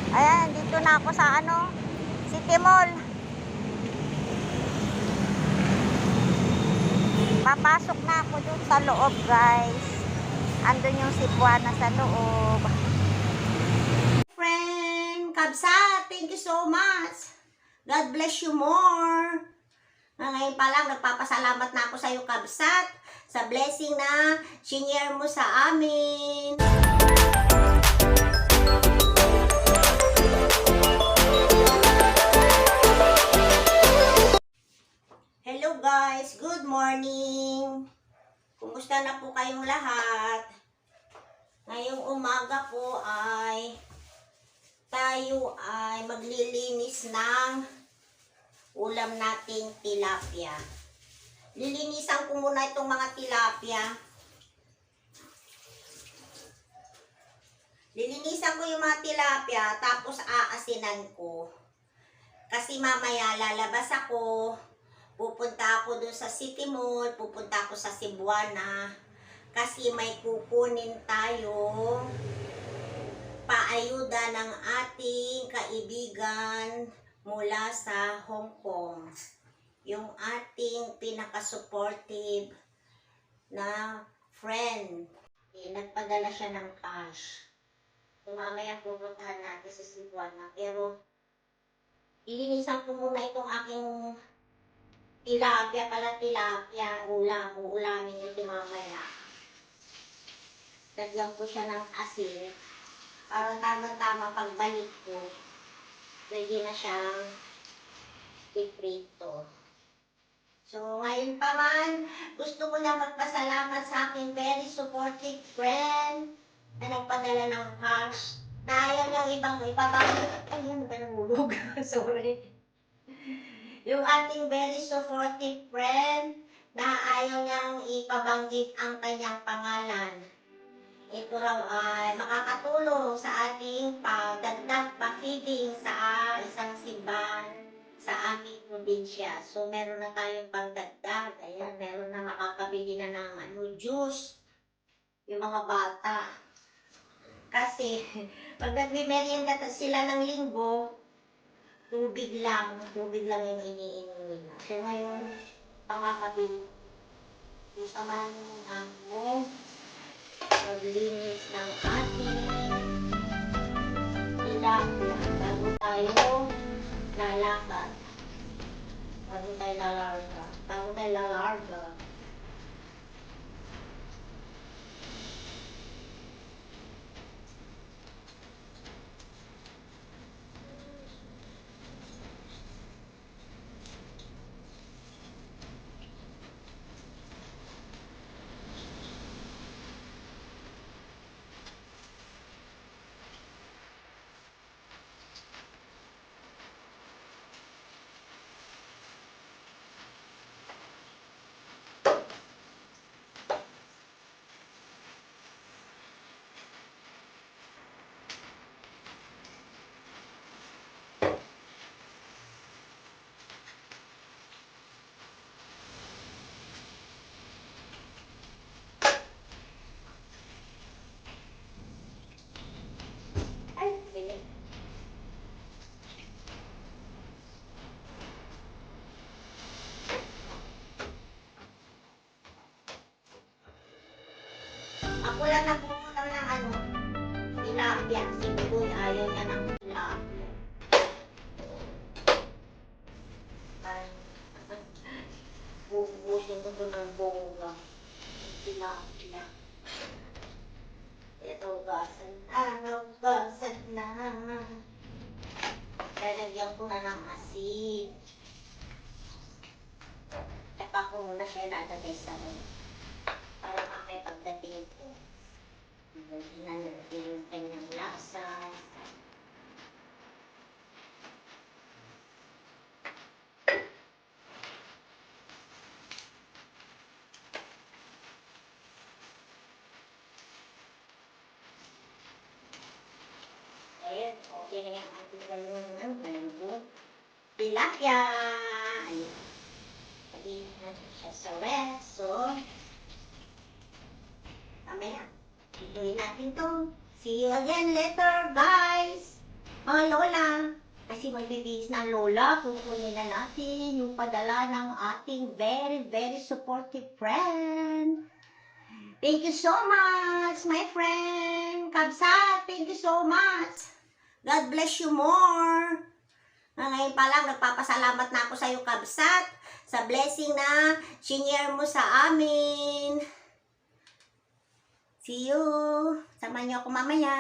Ayan, dito na ako sa ano, City Mall. Papasok na ako dun sa loob, guys. Andun yung Cebuana sa loob. Friend, Kabsat, thank you so much. God bless you more. Ngayon pa lang, nagpapasalamat na ako sa iyo, Kabsat, sa blessing na shinare mo sa amin. Hello guys, good morning. Kumusta na po kayong lahat? Ngayong umaga po ay tayo ay maglilinis ng ulam nating tilapia. Lilinisan ko muna itong mga tilapia. Lilinisan ko yung mga tilapia, tapos aasinan ko. Kasi mamaya lalabas ako, pupunta ako dun sa City Mall, pupunta ako sa Cebuana. Kasi may kukunin tayo paayuda ng ating kaibigan mula sa Hong Kong. Yung ating pinaka-supportive na friend. Nagpadala siya ng cash. Mamaya pupuntahan natin sa Cebuana. Pero ilinisan ko muna itong aking tilapia, uulamin ito mamaya. Lagyan ko siya ng asin. Para tama-tama pagbalik ko, pwede na siyang iprito. So, ngayon pa man, gusto ko na magpasalamat sa aking very supportive friend na nagpadala ng cash. Na ayaw niyang ayun ba nangulog? Sorry. Yung ating very supportive friend na ayaw niyang ipabanggit ang kanyang pangalan. Ito raw ay makakatulong sa ating pagdagdag pa-feeding sa isang simbahan sa aming probinsya. So, meron na tayong pagdagdag. Ayan, meron na makakabili na ng juice yung mga bata. Kasi, pag nagmimerienda sila ng linggo, tubig lang yung iniinom nila. So, ngayon, makakabili. Gusto man ako maglinis ng ating tilapia bago tayo lalakad. Bago tayo lalarga. Ay, bilis. Ako lang nagpupunang ng tilapia. Si Bugoy ayaw niya ng tilapia. Bubusin ko doon ng bongga. Tilapia. Ito, gasan na. Lalagyan ko na ng asin. Tapa ko muna siya lalagay sa para mamay pagdating ko. Hindi na natin yung kanyang lasa. Ayan, okay na yung ating galungan. Tilapia! Ayan. Pagin natin siya sa reso. Mamaya, ituloy natin to. See you again later, guys! Mga kasi magbibihis na ang lola, kukunin na natin yung padala ng ating very supportive friend. Thank you so much, my friend. Kabsat, thank you so much. God bless you more. Ngayon pa lang, nagpapasalamat na ako sa iyo, Kabsat, sa blessing na shinare mo sa amin. See you. Samahan niyo ako mamaya.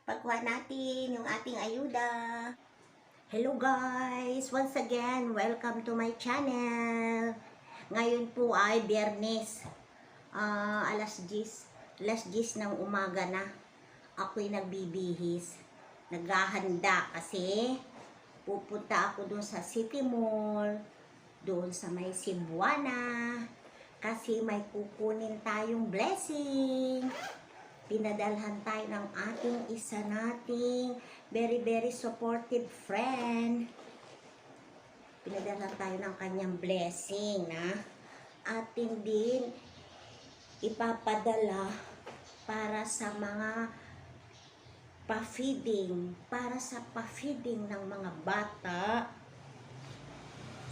Pagkuha natin yung ating ayuda. Hello guys! Once again, welcome to my channel. Ngayon po ay Biyernes. Alas 10 ng umaga na. Ako'y nagbibihis. Naghahanda kasi pupunta ako doon sa City Mall, doon sa may Cebuana, kasi may kukunin tayong blessing. Pinadalhan tayo ng ating isa nating very supportive friend. Pinadalhan tayo ng kanyang blessing na atin din ipapadala para sa mga pa-feeding, para sa pa-feeding ng mga bata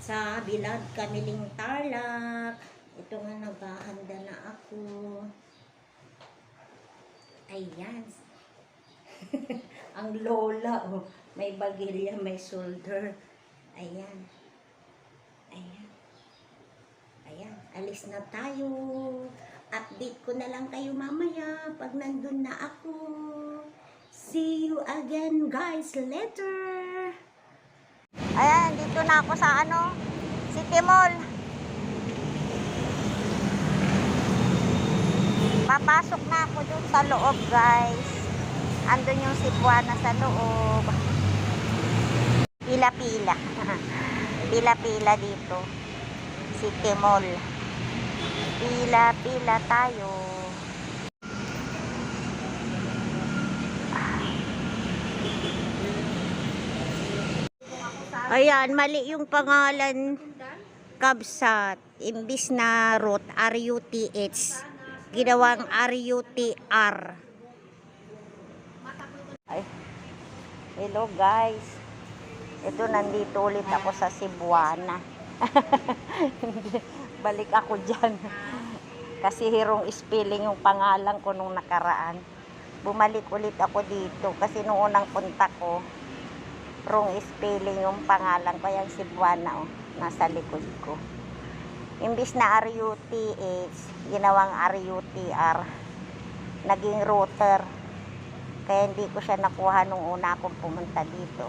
sa Bilad Kamiling Tarlac. Ito nga, naghahanda na ako. Ayan. Ang lola, oh, may bagilya, may shoulder. Ayan. Ayan. Ayan, alis na tayo. Update ko na lang kayo mamaya pag nandun na ako. See you again guys later. Ayan, dito na ako sa City Mall. Papasok na ako dun sa loob guys. Andun yung Cebuana sa loob. Pila-pila. Pila-pila dito. City Mall. Pila-pila tayo. Ayan, mali yung pangalan, Kabsat. Imbis na root, R-U-T-H. Ginawang R-U-T-R. Ay. Hello guys. Ito, nandito ulit ako sa Cebuana. Balik ako dyan. Kasi hirong spelling yung pangalan ko nung nakaraan. Bumalik ulit ako dito. Kasi nung unang punta ko, wrong spelling yung pangalan ko. Yung Cebuana, oh, nasa likod ko. Imbis na R-U-T-H, ginawang R-U-T-R. Naging router. Kaya hindi ko siya nakuha nung una akong pumunta dito.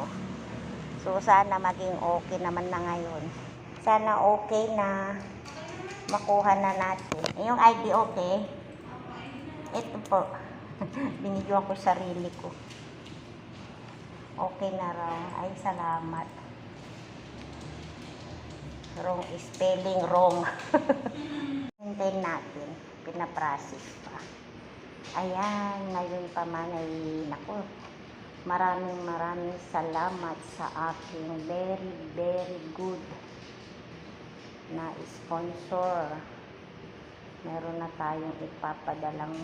So, sana maging okay naman na ngayon. Sana okay na makuha na natin. Yung ID okay? Ito po. Binigyan ko sarili ko. Okay na raw. Ay, salamat. Wrong spelling, wrong. Hintayin natin. Pinaprocess pa. Ayan, ngayon pa man ay, naku, maraming salamat sa aking very good na sponsor. Meron na tayong ipapadalang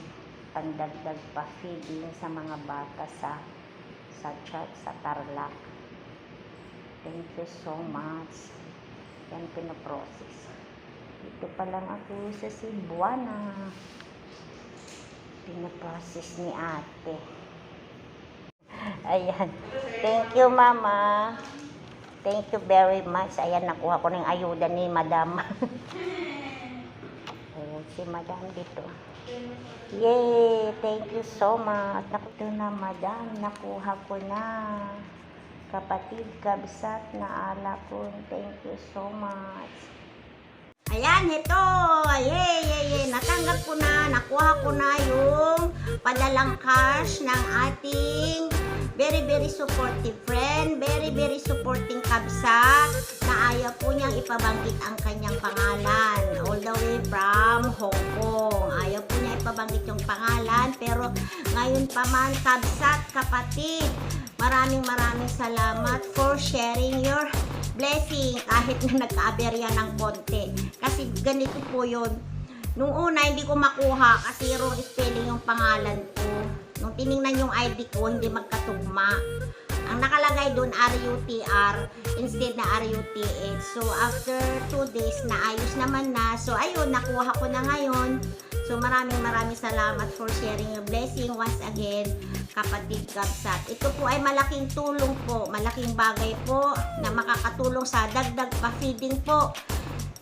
pandagdag pa feeding sa mga bata sa Tarlac. Thank you so much. Yan, pinaprocess. Dito pa lang ako sa Cebuana. Pinaprocess ni ate. Ayan. Thank you, mama. Thank you very much. Ayan, nakuha ko ng ayuda ni madam. Oh, si madam dito. Yay! Thank you so much. Nakuha na, madam. Nakuha ko na. Kapatid, Kabsat na ala ko. Thank you so much. Ayan, ito. Yay! Natanggap ko na. Nakuha ko na yung padalang cash ng ating very supportive friend. Very supporting Kabsat na ayaw po niyang ipabanggit ang kanyang pangalan. All the way from Hong Kong. Ayaw po niya ipabanggit yung pangalan. Pero ngayon pa man, Kabsat, kapatid, maraming salamat for sharing your blessing kahit na nagka-aberya ng konti. Kasi ganito po yun. Nung una, hindi ko makuha kasi wrong spelling yung pangalan ko. Nung tiningnan yung ID ko, hindi magkatugma. Ang nakalagay nakalagay doon RUTR instead na RUTH. So, after 2 days, naayos naman na. So, ayun, nakuha ko na ngayon. So, maraming salamat for sharing your blessing once again, kapatid Gabsat. Ito po ay malaking tulong po, malaking bagay po na makakatulong sa dagdag pa-feeding po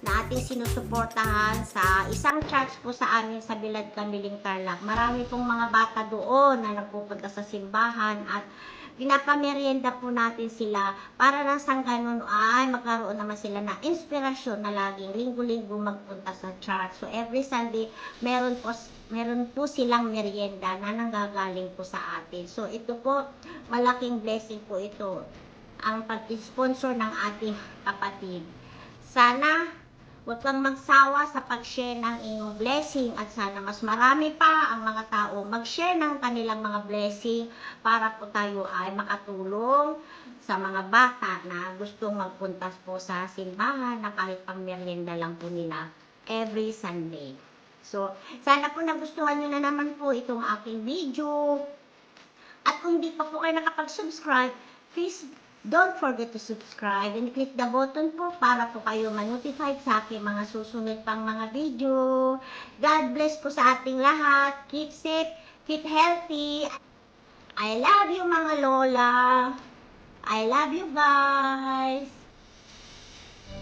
na ating sinusuportahan sa isang church po sa amin sa Bilad Kamiling Tarlac. Marami pong mga bata doon na nagpupunta sa simbahan at pinapamerienda po natin sila para lang sa ganun ay magkaroon naman sila ng inspirasyon na laging linggo-linggo magpunta sa church. So every Sunday, meron po silang merienda na nanggagaling po sa atin. So ito po, malaking blessing po ito, ang pag-sponsor ng ating kapatid. Sana huwag kang magsawa sa pag-share ng iyong blessing at sana mas marami pa ang mga tao mag-share ng kanilang mga blessing para po tayo ay makatulong sa mga bata na gustong magpunta po sa simbahan na kahit pang merienda lang po nila every Sunday. So, sana po nagustuhan nyo na naman po itong aking video. At kung hindi pa po kayo nakapag-subscribe, please don't forget to subscribe and click the button po para po kayo ma-notify sa aking mga susunod pang mga video. God bless po sa ating lahat. Keep safe, keep healthy. I love you mga lola. I love you guys.